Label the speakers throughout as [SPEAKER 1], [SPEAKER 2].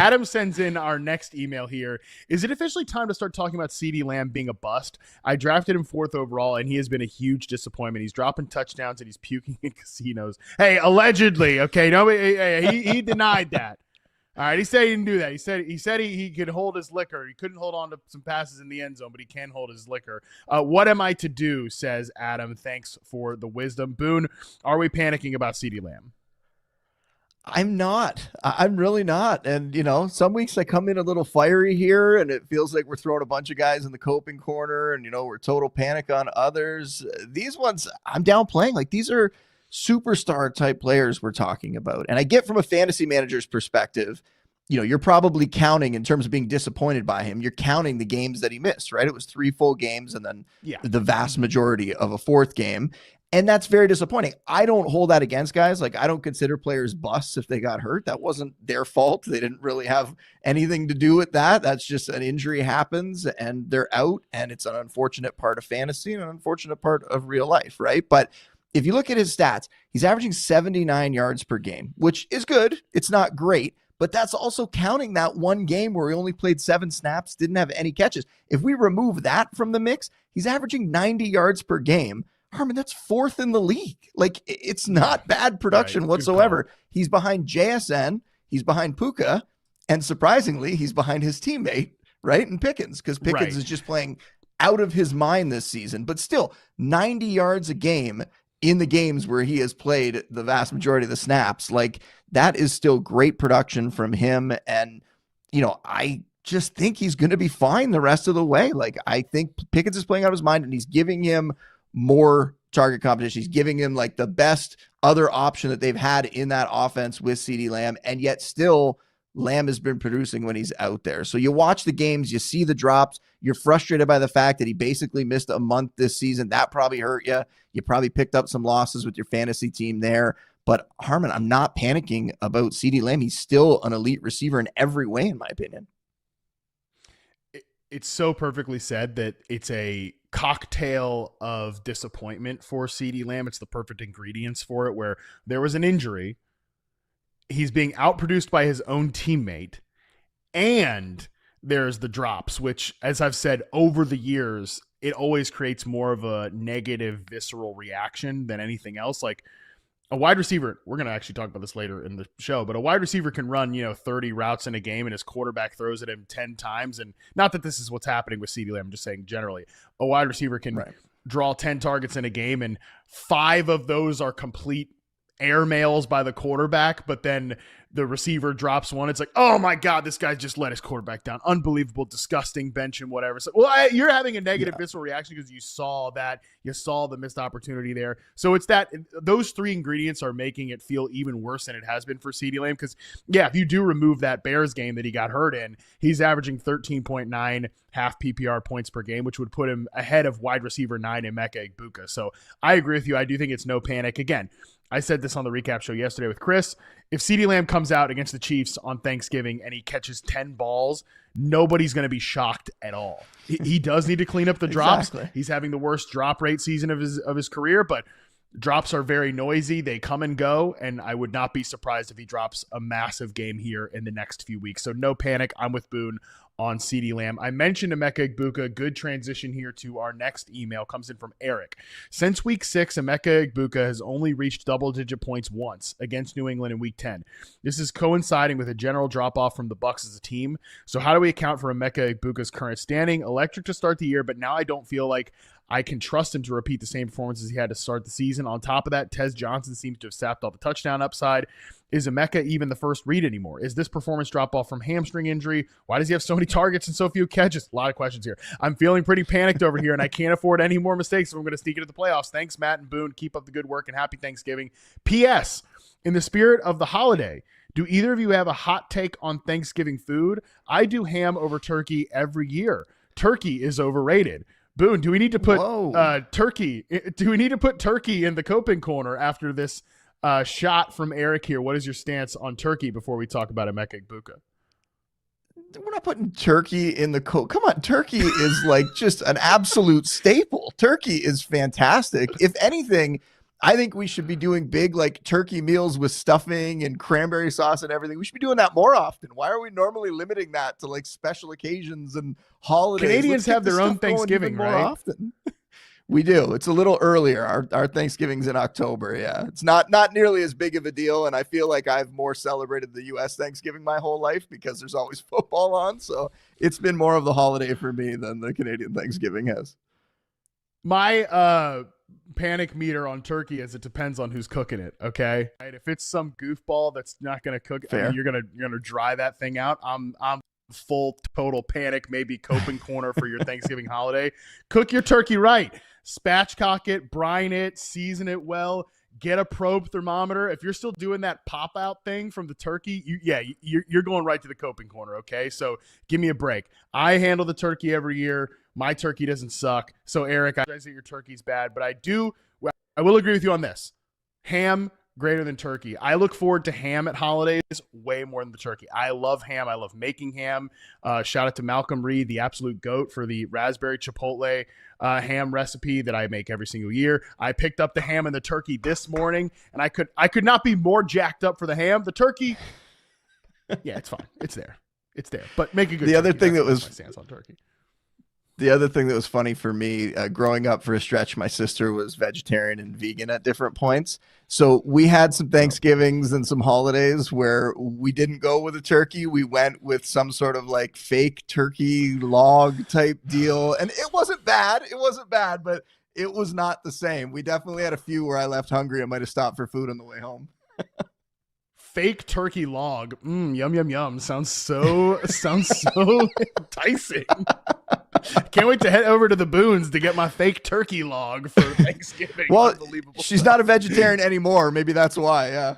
[SPEAKER 1] Adam sends in our next email here. Is it officially time to start talking about CeeDee Lamb being a bust? I drafted him 4th overall, and he has been a huge disappointment. He's dropping touchdowns and he's puking in casinos. Hey, allegedly, okay? No, he denied that. All right, he said he didn't do that. He said he could hold his liquor. He couldn't hold on to some passes in the end zone, but he can hold his liquor. What am I to do, says Adam. Thanks for the wisdom. Boone, are we panicking about CeeDee Lamb?
[SPEAKER 2] I'm not. I'm really not. And, some weeks I come in a little fiery here and it feels like we're throwing a bunch of guys in the coping corner and, we're total panic on others. These ones I'm downplaying. Like, these are superstar type players we're talking about. And I get from a fantasy manager's perspective, you're probably counting in terms of being disappointed by him. You're counting the games that he missed, right? It was 3 full games and then the vast majority of a 4th game. And that's very disappointing. I don't hold that against guys. Like, I don't consider players busts if they got hurt. That wasn't their fault. They didn't really have anything to do with that. That's just an injury happens and they're out. And it's an unfortunate part of fantasy and an unfortunate part of real life, right? But if you look at his stats, he's averaging 79 yards per game, which is good. It's not great, but that's also counting that one game where he only played 7 snaps, didn't have any catches. If we remove that from the mix, he's averaging 90 yards per game. Harmon, that's 4th in the league. Like, it's not bad production whatsoever. He's behind JSN, he's behind Puka, and surprisingly, he's behind his teammate, right, and Pickens, because Pickens is just playing out of his mind this season. But still, 90 yards a game in the games where he has played the vast majority of the snaps. Like, that is still great production from him. And, I just think he's going to be fine the rest of the way. Like, I think Pickens is playing out of his mind and he's giving him more target competition. He's giving him like the best other option that they've had in that offense with CeeDee Lamb. And yet still Lamb has been producing when he's out there. So you watch the games, you see the drops, you're frustrated by the fact that he basically missed a month this season. That probably hurt you. You probably picked up some losses with your fantasy team there. But Harmon, I'm not panicking about CeeDee Lamb. He's still an elite receiver in every way, in my opinion.
[SPEAKER 1] It's so perfectly said that it's a cocktail of disappointment for CeeDee Lamb. It's the perfect ingredients for it, where there was an injury, he's being outproduced by his own teammate, and there's the drops, which, as I've said over the years, it always creates more of a negative visceral reaction than anything else. Like, a wide receiver, we're going to actually talk about this later in the show, but a wide receiver can run, 30 routes in a game and his quarterback throws at him 10 times. And not that this is what's happening with CeeDee Lamb, I'm just saying generally, a wide receiver can draw 10 targets in a game and 5 of those are complete air mails by the quarterback, but then the receiver drops one. It's like, oh my God, this guy just let his quarterback down. Unbelievable, disgusting, bench and whatever. So, you're having a negative visceral reaction because you saw the missed opportunity there. So it's that those 3 ingredients are making it feel even worse than it has been for CeeDee Lamb. Because if you do remove that Bears game that he got hurt in, he's averaging 13.9 half PPR points per game, which would put him ahead of wide receiver 9 Emeka Egbuka. So I agree with you. I do think it's no panic. Again, I said this on the recap show yesterday with Chris. If CeeDee Lamb comes out against the Chiefs on Thanksgiving and he catches 10 balls, nobody's going to be shocked at all. He does need to clean up the drops.
[SPEAKER 2] Exactly.
[SPEAKER 1] He's having the worst drop rate season of his career, but drops are very noisy. They come and go, and I would not be surprised if he drops a massive game here in the next few weeks. So no panic. I'm with Boone on CeeDee Lamb. I mentioned Emeka Egbuka. Good transition here to our next email. Comes in from Eric. Since week 6, Emeka Egbuka has only reached double-digit points once against New England in week 10. This is coinciding with a general drop-off from the Bucs as a team. So how do we account for Emeka Egbuka's current standing? Electric to start the year, but now I don't feel like I can trust him to repeat the same performances he had to start the season. On top of that, Tez Johnson seems to have sapped all the touchdown upside. Is Emeka even the first read anymore? Is this performance drop-off from hamstring injury? Why does he have so many targets and so few catches? A lot of questions here. I'm feeling pretty panicked over here, and I can't afford any more mistakes if I'm going to sneak into the playoffs. Thanks, Matt and Boone. Keep up the good work, and happy Thanksgiving. P.S. In the spirit of the holiday, do either of you have a hot take on Thanksgiving food? I do ham over turkey every year. Turkey is overrated. Boone, do we need to put turkey? Do we need to put turkey in the coping corner after this shot from Eric here? What is your stance on turkey before we talk about Emeka Egbuka?
[SPEAKER 2] We're not putting turkey in the come on, turkey is like just an absolute staple. Turkey is fantastic. If anything, I think we should be doing big like turkey meals with stuffing and cranberry sauce and everything. We should be doing that more often. Why are we normally limiting that to like special occasions and holidays?
[SPEAKER 1] Canadians have their own Thanksgiving,
[SPEAKER 2] more
[SPEAKER 1] right?
[SPEAKER 2] often. We do. It's a little earlier. Our Thanksgiving's in October. Yeah. It's not nearly as big of a deal. And I feel like I've more celebrated the US Thanksgiving my whole life because there's always football on. So it's been more of the holiday for me than the Canadian Thanksgiving has.
[SPEAKER 1] My panic meter on turkey is it depends on who's cooking it. Okay. Right? If it's some goofball that's not going to cook, I mean, you're going to dry that thing out. I'm full total panic, maybe coping corner for your Thanksgiving holiday. Cook your turkey right. Spatchcock it, brine it, season it well, get a probe thermometer. If you're still doing that pop out thing from the turkey, you're going right to the coping corner. Okay. So give me a break. I handle the turkey every year. My turkey doesn't suck. So Eric, I realize that your turkey's bad, but I will agree with you on this. Ham, greater than turkey. I look forward to ham at holidays way more than the turkey. I love ham. I love making ham. Shout out to Malcolm Reed, the absolute GOAT, for the raspberry chipotle ham recipe that I make every single year. I picked up the ham and the turkey this morning, and I could not be more jacked up for the ham. The turkey, yeah, it's fine. It's there. But make a good.
[SPEAKER 2] The other
[SPEAKER 1] turkey.
[SPEAKER 2] thing
[SPEAKER 1] That's
[SPEAKER 2] that was
[SPEAKER 1] my stance on turkey.
[SPEAKER 2] The other thing that was funny for me, growing up for a stretch, my sister was vegetarian and vegan at different points. So we had some Thanksgivings and some holidays where we didn't go with a turkey. We went with some sort of like fake turkey log type deal. And it wasn't bad. But it was not the same. We definitely had a few where I left hungry. I might have stopped for food on the way home.
[SPEAKER 1] Fake turkey log. Yum, yum, yum. Sounds so enticing. Can't wait to head over to the Boones to get my fake turkey log for Thanksgiving.
[SPEAKER 2] Well, she's not a vegetarian anymore. Maybe that's why. Yeah.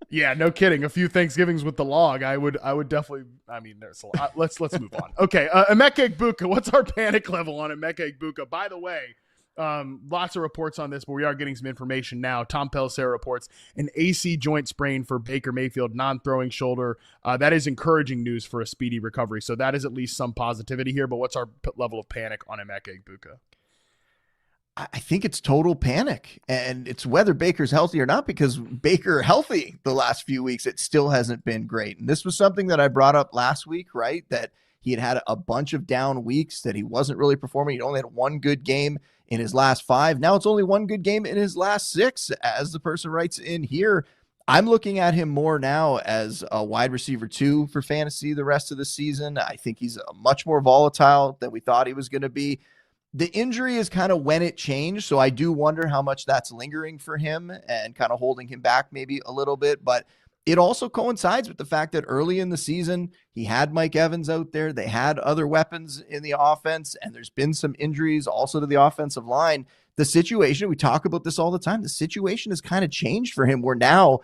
[SPEAKER 1] Yeah, no kidding. A few Thanksgivings with the log, I would definitely. I mean, there's a lot. Let's move on. Okay, Emeka Egbuka. What's our panic level on Emeka Egbuka? By the way, lots of reports on this, but we are getting some information now. Tom Pelissero reports an AC joint sprain for Baker Mayfield, non-throwing shoulder. That is encouraging news for a speedy recovery. So that is at least some positivity here. But what's our level of panic on Emeka Egbuka?
[SPEAKER 2] I think it's total panic, and it's whether Baker's healthy or not, because Baker healthy the last few weeks, it still hasn't been great. And this was something that I brought up last week, right? That he had a bunch of down weeks, that he wasn't really performing. He only had one good game in his last 5. Now it's only one good game in his last 6. As the person writes in here, I'm looking at him more now as a wide receiver 2 for fantasy the rest of the season. I think he's much more volatile than we thought he was going to be. The injury is kind of when it changed, so I do wonder how much that's lingering for him and kind of holding him back maybe a little bit. But it also coincides with the fact that early in the season, he had Mike Evans out there. They had other weapons in the offense, and there's been some injuries also to the offensive line. The situation, we talk about this all the time, the situation has kind of changed for him, where now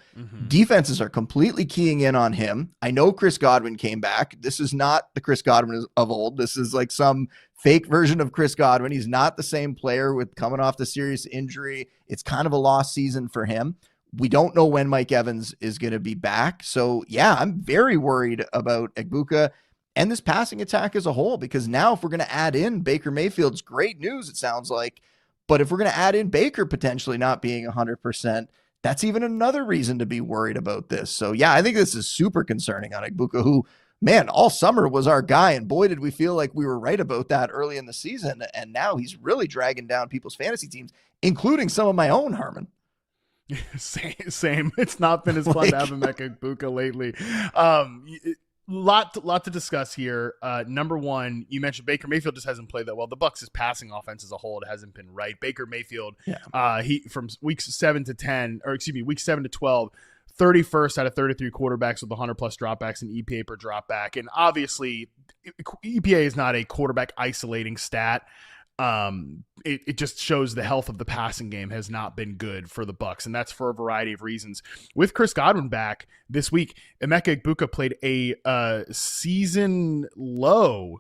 [SPEAKER 2] defenses are completely keying in on him. I know Chris Godwin came back. This is not the Chris Godwin of old. This is like some fake version of Chris Godwin. He's not the same player with coming off the serious injury. It's kind of a lost season for him. We don't know when Mike Evans is going to be back. So yeah, I'm very worried about Egbuka and this passing attack as a whole, because now if we're going to add in Baker Mayfield's great news, it sounds like, but if we're going to add in Baker potentially not being 100%, that's even another reason to be worried about this. So yeah, I think this is super concerning on Egbuka, who, man, all summer was our guy. And boy, did we feel like we were right about that early in the season. And now he's really dragging down people's fantasy teams, including some of my own, Harmon.
[SPEAKER 1] Same. It's not been as fun to have Emeka Egbuka lately. Lot to discuss here. Number one, you mentioned Baker Mayfield just hasn't played that well. The Bucs' passing offense as a whole, it hasn't been right. Baker Mayfield, he from weeks 7 to 12, 31st out of 33 quarterbacks with 100 plus dropbacks and EPA per dropback. And obviously, EPA is not a quarterback isolating stat. It just shows the health of the passing game has not been good for the Bucs, and that's for a variety of reasons. With Chris Godwin back this week, Emeka Egbuka played a season low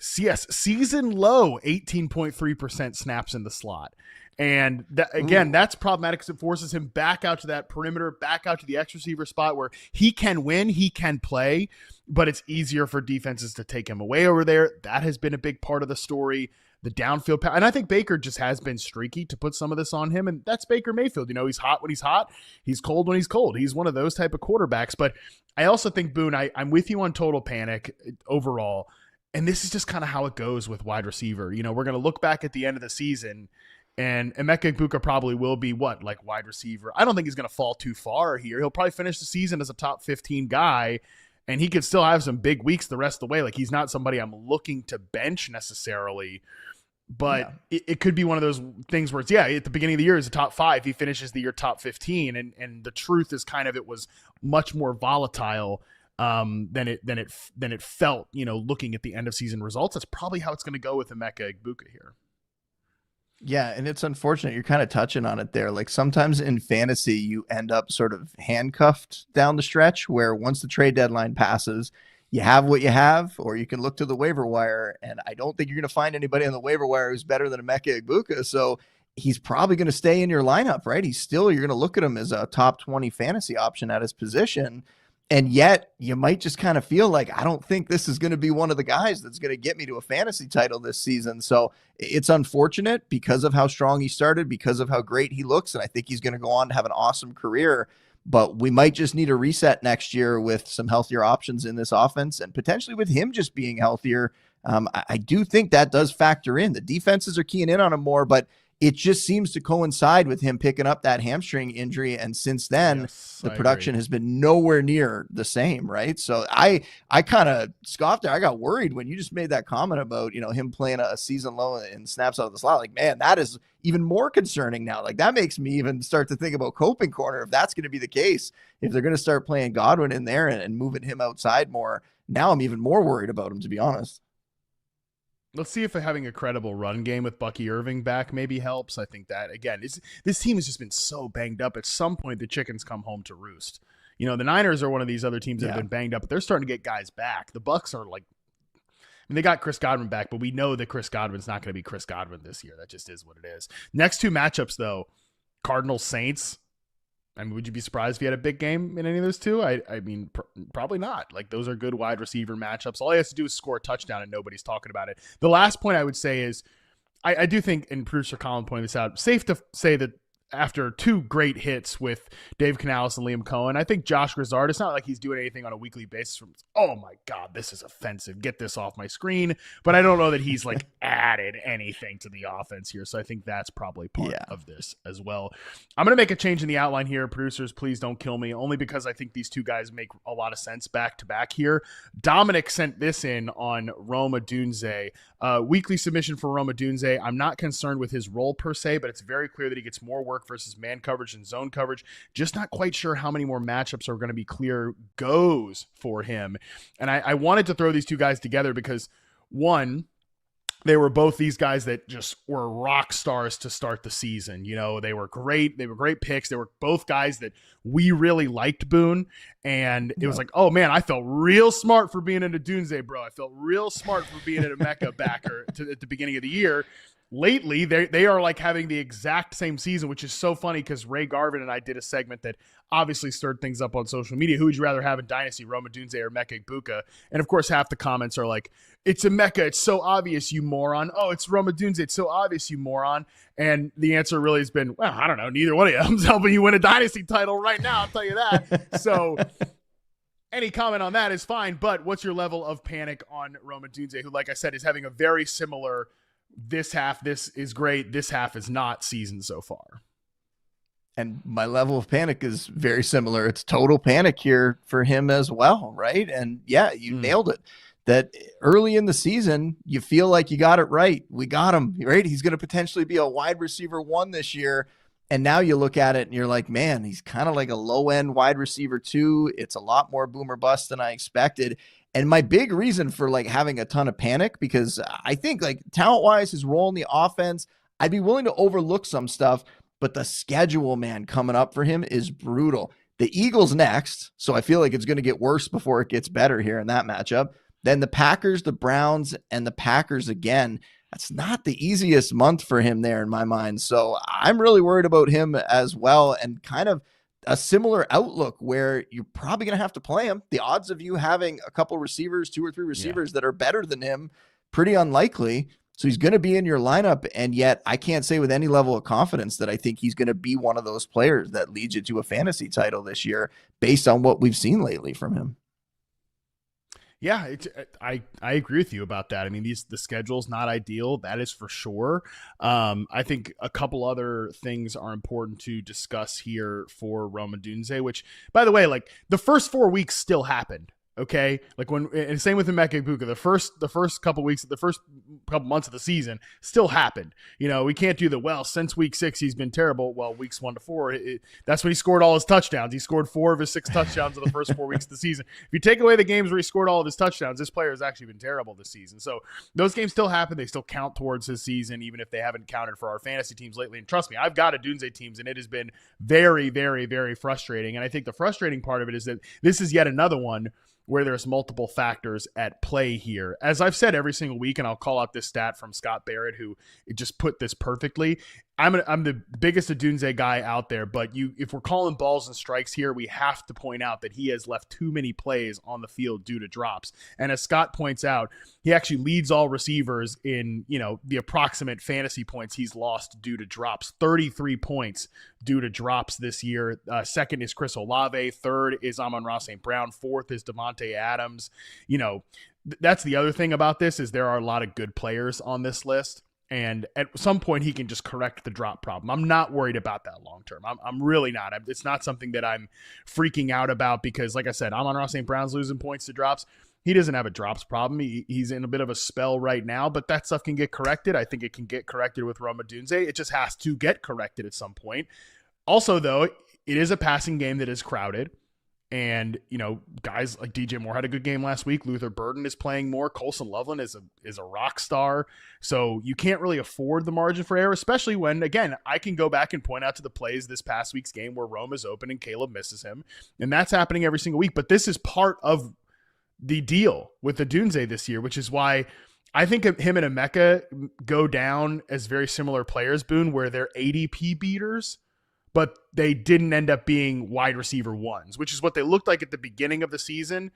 [SPEAKER 1] 18.3% snaps in the slot. And that, again, that's problematic because it forces him back out to that perimeter, back out to the X receiver spot where he can win, he can play, but it's easier for defenses to take him away over there. That has been a big part of the story. the downfield and I think Baker just has been streaky to put some of this on him, and that's Baker Mayfield. He's hot when he's hot, he's cold when he's cold. He's one of those type of quarterbacks. But I also think, Boone, I'm with you on total panic overall, and this is just kind of how it goes with wide receiver. We're going to look back at the end of the season, and Emeka Egbuka probably will be like wide receiver. I don't think he's going to fall too far here. He'll probably finish the season as a top 15 guy, and he could still have some big weeks the rest of the way. Like, he's not somebody I'm looking to bench necessarily, but it could be one of those things where it's, at the beginning of the year, he's a top 5. He finishes the year top 15. And the truth is kind of, it was much more volatile than it felt, looking at the end of season results. That's probably how it's going to go with Emeka Egbuka here.
[SPEAKER 2] Yeah, and it's unfortunate. You're kind of touching on it there. Like, sometimes in fantasy, you end up sort of handcuffed down the stretch where once the trade deadline passes, you have what you have, or you can look to the waiver wire. And I don't think you're going to find anybody on the waiver wire who's better than Emeka Egbuka. So he's probably going to stay in your lineup, right? You're going to look at him as a top 20 fantasy option at his position. And yet you might just kind of feel like, I don't think this is going to be one of the guys that's going to get me to a fantasy title this season. So it's unfortunate because of how strong he started, because of how great he looks. And I think he's going to go on to have an awesome career, but we might just need a reset next year with some healthier options in this offense, and potentially with him just being healthier. I do think that does factor in. The defenses are keying in on him more, but it just seems to coincide with him picking up that hamstring injury. And since then, the production has been nowhere near the same, right? So I kind of scoffed there. I got worried when you just made that comment about, him playing a season low and snaps out of the slot. Like, man, that is even more concerning now. Like, that makes me even start to think about coping corner. If that's going to be the case, if they're going to start playing Godwin in there and moving him outside more, now I'm even more worried about him, to be honest.
[SPEAKER 1] Let's see if having a credible run game with Bucky Irving back maybe helps. I think that, again, this team has just been so banged up. At some point, the chickens come home to roost. The Niners are one of these other teams that have been banged up, but they're starting to get guys back. The Bucks are like, they got Chris Godwin back, but we know that Chris Godwin's not going to be Chris Godwin this year. That just is what it is. Next two matchups, though, Cardinals Saints. I mean, would you be surprised if he had a big game in any of those two? I mean, probably not. Like, those are good wide receiver matchups. All he has to do is score a touchdown, and nobody's talking about it. The last point I would say is, I do think, and producer Colin pointed this out, safe to say that after two great hits with Dave Canales and Liam Cohen, I think Josh Grizzard, it's not like he's doing anything on a weekly basis from, oh my God, this is offensive, get this off my screen. But I don't know that he's like added anything to the offense here. So I think that's probably part of this as well. I'm going to make a change in the outline here. Producers, please don't kill me, only because I think these two guys make a lot of sense back to back here. Dominic sent this in on Rome Odunze. Weekly submission for Rome Odunze. I'm not concerned with his role per se, but it's very clear that he gets more work versus man coverage and zone coverage. Just not quite sure how many more matchups are going to be clear goes for him. And I wanted to throw these two guys together because, one, they were both these guys that just were rock stars to start the season. They were great. They were great picks. They were both guys that we really liked, Boone. And it was like, oh man, I felt real smart for being an Odunze, bro. I felt real smart for being an Emeka backer at the beginning of the year. Lately, they are like having the exact same season, which is so funny because Ray Garvin and I did a segment that obviously stirred things up on social media. Who would you rather have in Dynasty, Rome Odunze or Emeka Egbuka? And of course, half the comments are like, it's Emeka, it's so obvious, you moron. Oh, it's Rome Odunze, it's so obvious, you moron. And the answer really has been, well, I don't know, neither one of them's helping you win a Dynasty title right now, I'll tell you that. So any comment on that is fine, but what's your level of panic on Rome Odunze, who, like I said, is having a very similar this half, this is great, this half is not season so far?
[SPEAKER 2] And my level of panic is very similar. It's total panic here for him as well, right? And yeah, you nailed it. That early in the season, you feel like you got it right. We got him, right? He's going to potentially be a wide receiver 1 this year. And now you look at it and you're like, man, he's kind of like a low-end wide receiver 2. It's a lot more boomer bust than I expected. And my big reason for like having a ton of panic, because I think like talent-wise, his role in the offense, I'd be willing to overlook some stuff, but the schedule, man, coming up for him is brutal. The Eagles next, so I feel like it's going to get worse before it gets better here in that matchup. Then the Packers, the Browns, and the Packers again. That's not the easiest month for him there in my mind. So I'm really worried about him as well, and kind of a similar outlook where you're probably going to have to play him. The odds of you having a couple receivers, 2 or 3 receivers that are better than him, pretty unlikely. So he's going to be in your lineup, and yet I can't say with any level of confidence that I think he's going to be one of those players that leads you to a fantasy title this year based on what we've seen lately from him.
[SPEAKER 1] Yeah, I agree with you about that. I mean, the schedule's not ideal, that is for sure. I think a couple other things are important to discuss here for Rome Odunze, which, by the way, like the first 4 weeks still happened. Okay, like and same with Emeka Egbuka. The first couple weeks, the first couple months of the season still happened. You know, we can't do since week 6 he's been terrible. Well, weeks 1 to 4, that's when he scored all his touchdowns. He scored 4 of his 6 touchdowns in the first 4 weeks of the season. If you take away the games where he scored all of his touchdowns, this player has actually been terrible this season. So those games still happen. They still count towards his season, even if they haven't counted for our fantasy teams lately. And trust me, I've got Odunze teams, and it has been very, very, very frustrating. And I think the frustrating part of it is that this is yet another one where there's multiple factors at play here. As I've said every single week, and I'll call out this stat from Scott Barrett, who just put this perfectly. I'm the biggest Odunze guy out there, but if we're calling balls and strikes here, we have to point out that he has left too many plays on the field due to drops. And as Scott points out, he actually leads all receivers in, the approximate fantasy points he's lost due to drops. 33 points due to drops this year. Second is Chris Olave. Third is Amon-Ra St. Brown. Fourth is Devontae Adams. That's the other thing about this is there are a lot of good players on this list. And at some point, he can just correct the drop problem. I'm not worried about that long term. I'm really not. It's not something that I'm freaking out about because, like I said, Amon-Ra St. Brown's losing points to drops. He doesn't have a drops problem. He's in a bit of a spell right now, but that stuff can get corrected. I think it can get corrected with Rome Odunze. It just has to get corrected at some point. Also, though, it is a passing game that is crowded. And, guys like DJ Moore had a good game last week. Luther Burden is playing more. Colson Loveland is a rock star. So you can't really afford the margin for error, especially when, again, I can go back and point out to the plays this past week's game where Rome is open and Caleb misses him. And that's happening every single week. But this is part of the deal with Odunze this year, which is why I think him and Emeka go down as very similar players, Boone, where they're ADP beaters, but they didn't end up being wide receiver ones, which is what they looked like at the beginning of the season.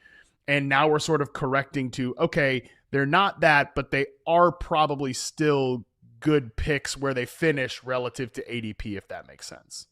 [SPEAKER 1] And now we're sort of correcting to, okay, they're not that, but they are probably still good picks where they finish relative to ADP, if that makes sense.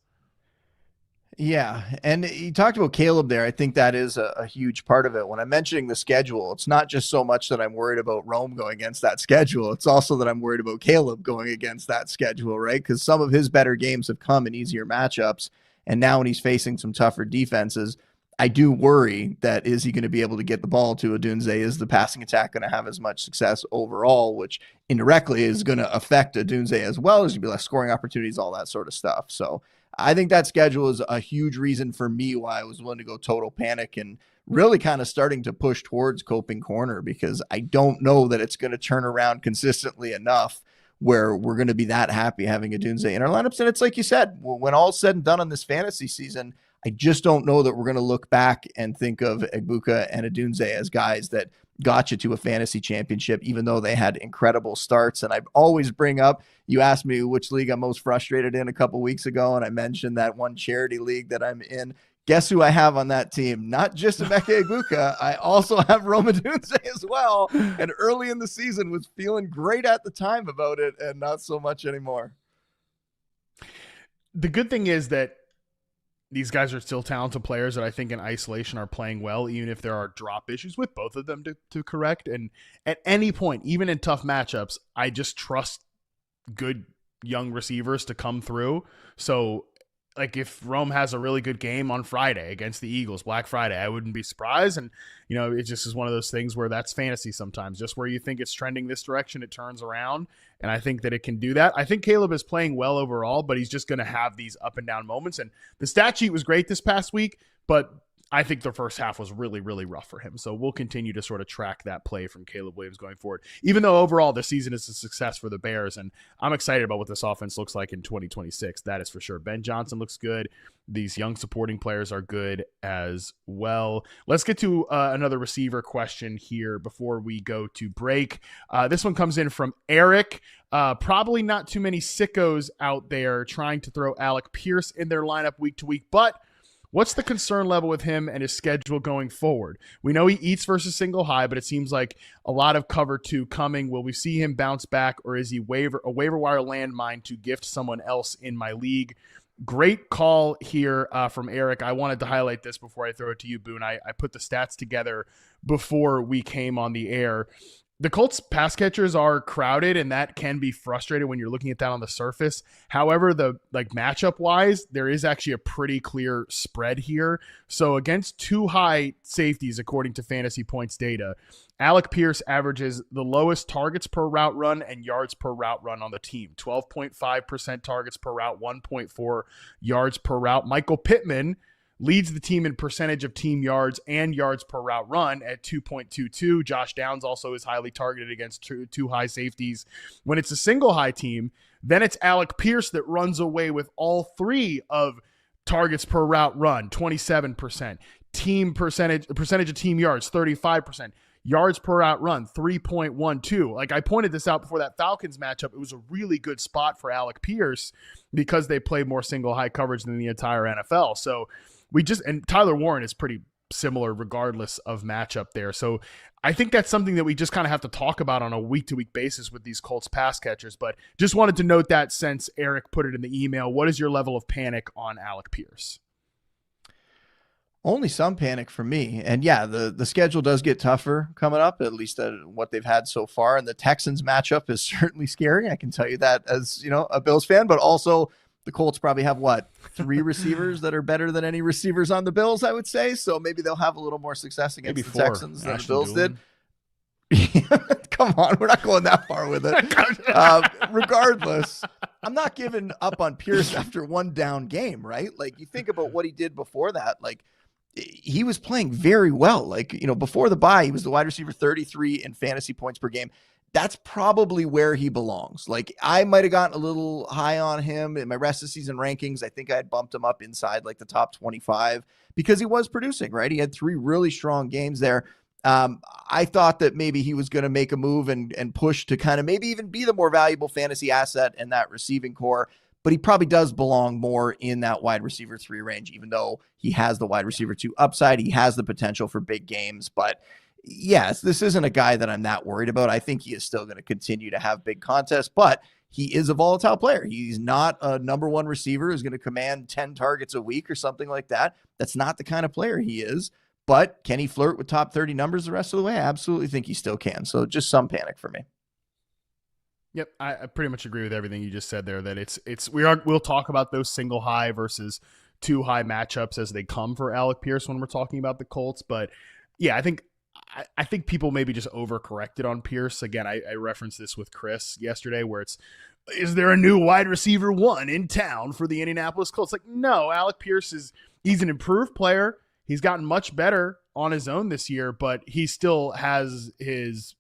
[SPEAKER 2] Yeah, and you talked about Caleb there. I think that is a huge part of it. When I'm mentioning the schedule, it's not just so much that I'm worried about Rome going against that schedule. It's also that I'm worried about Caleb going against that schedule, right? Because some of his better games have come in easier matchups, and now when he's facing some tougher defenses, I do worry that is he going to be able to get the ball to Odunze? Is the passing attack going to have as much success overall, which indirectly is going to affect Odunze as well as you be less scoring opportunities, all that sort of stuff. So I think that schedule is a huge reason for me why I was willing to go total panic and really kind of starting to push towards coping corner, because I don't know that it's going to turn around consistently enough where we're going to be that happy having Odunze in our lineups. And it's like you said, when all's said and done on this fantasy season, I just don't know that we're going to look back and think of Egbuka and Odunze as guys that got you to a fantasy championship, even though they had incredible starts. And I always bring up, you asked me which league I'm most frustrated in a couple weeks ago, and I mentioned that one charity league that I'm in. Guess who I have on that team? Not just Emeka Egbuka. I also have Rome Odunze as well. And early in the season was feeling great at the time about it, and not so much anymore.
[SPEAKER 1] The good thing is that these guys are still talented players that I think in isolation are playing well, even if there are drop issues with both of them to correct. And at any point, even in tough matchups, I just trust good young receivers to come through. So like if Rome has a really good game on Friday against the Eagles, Black Friday, I wouldn't be surprised. And, it just is one of those things where that's fantasy sometimes. Just where you think it's trending this direction, it turns around. And I think that it can do that. I think Caleb is playing well overall, but he's just going to have these up and down moments. And the stat sheet was great this past week, but I think the first half was really, really rough for him. So we'll continue to sort of track that play from Caleb Williams going forward, even though overall the season is a success for the Bears. And I'm excited about what this offense looks like in 2026. That is for sure. Ben Johnson looks good. These young supporting players are good as well. Let's get to another receiver question here before we go to break. This one comes in from Eric. Probably not too many sickos out there trying to throw Alec Pierce in their lineup week to week, but What's the concern level with him and his schedule going forward? We know he eats versus single high, but it seems like a lot of cover 2 coming. Will we see him bounce back, or is he a waiver wire landmine to gift someone else in my league? Great call here from Eric. I wanted to highlight this before I throw it to you, Boone. I put the stats together before we came on the air. The Colts pass catchers are crowded, and that can be frustrating when you're looking at that on the surface. However, the matchup wise, there is actually a pretty clear spread here. So against 2 high safeties, according to Fantasy Points data, Alec Pierce averages the lowest targets per route run and yards per route run on the team. 12.5% targets per route, 1.4 yards per route. Michael Pittman leads the team in percentage of team yards and yards per route run at 2.22. Josh Downs also is highly targeted against two high safeties. When it's a single high team, then it's Alec Pierce that runs away with all 3 of targets per route run, 27%. Team percentage of team yards, 35%. Yards per route run, 3.12. Like I pointed this out before that Falcons matchup, it was a really good spot for Alec Pierce because they play more single high coverage than the entire NFL. So and Tyler Warren is pretty similar regardless of matchup there. So I think that's something that we just kind of have to talk about on a week-to-week basis with these Colts pass catchers. But just wanted to note that since Eric put it in the email. What is your level of panic on Alec Pierce?
[SPEAKER 2] Only some panic for me. And yeah, the schedule does get tougher coming up, at least what they've had so far. And the Texans matchup is certainly scary. I can tell you that as, a Bills fan, but also the Colts probably have 3 receivers that are better than any receivers on the Bills, I would say. So maybe they'll have a little more success against
[SPEAKER 1] maybe
[SPEAKER 2] the
[SPEAKER 1] 4.
[SPEAKER 2] Texans than the Bills did. Come on, we're not going that far with it. Regardless, I'm not giving up on Pierce after 1 down game, right? Like you think about what he did before that, like he was playing very well. Like, before the bye, he was the wide receiver 33 in fantasy points per game. That's probably where he belongs. Like I might've gotten a little high on him in my rest of season rankings. I think I had bumped him up inside like the top 25 because he was producing, right? He had 3 really strong games there. I thought that maybe he was going to make a move and push to kind of maybe even be the more valuable fantasy asset in that receiving core, but he probably does belong more in that wide receiver 3 range, even though he has the wide receiver 2 upside. He has the potential for big games, but yes, this isn't a guy that I'm that worried about. I think he is still going to continue to have big contests, but he is a volatile player. He's not a number 1 receiver who's going to command 10 targets a week or something like that. That's not the kind of player he is, but can he flirt with top 30 numbers the rest of the way? I absolutely think he still can. So just some panic for me.
[SPEAKER 1] Yep, I pretty much agree with everything you just said there, that we'll talk about those single high versus 2 high matchups as they come for Alec Pierce when we're talking about the Colts. But yeah, I think people maybe just overcorrected on Pierce. Again, I referenced this with Chris yesterday where is there a new wide receiver 1 in town for the Indianapolis Colts? Like, no, Alec Pierce he's an improved player. He's gotten much better on his own this year, but he still has his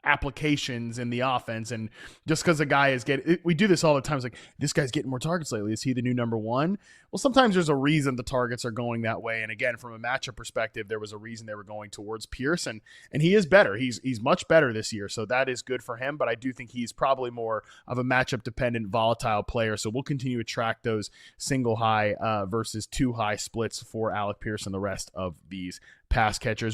[SPEAKER 1] applications in the offense. And just because a guy is we do this all the time. It's like, this guy's getting more targets lately. Is he the new number 1? Well, sometimes there's a reason the targets are going that way. And again, from a matchup perspective, there was a reason they were going towards Pierce, and he is better. He's much better this year. So that is good for him. But I do think he's probably more of a matchup dependent, volatile player. So we'll continue to track those single high versus 2 high splits for Alec Pierce and the rest of these pass catchers.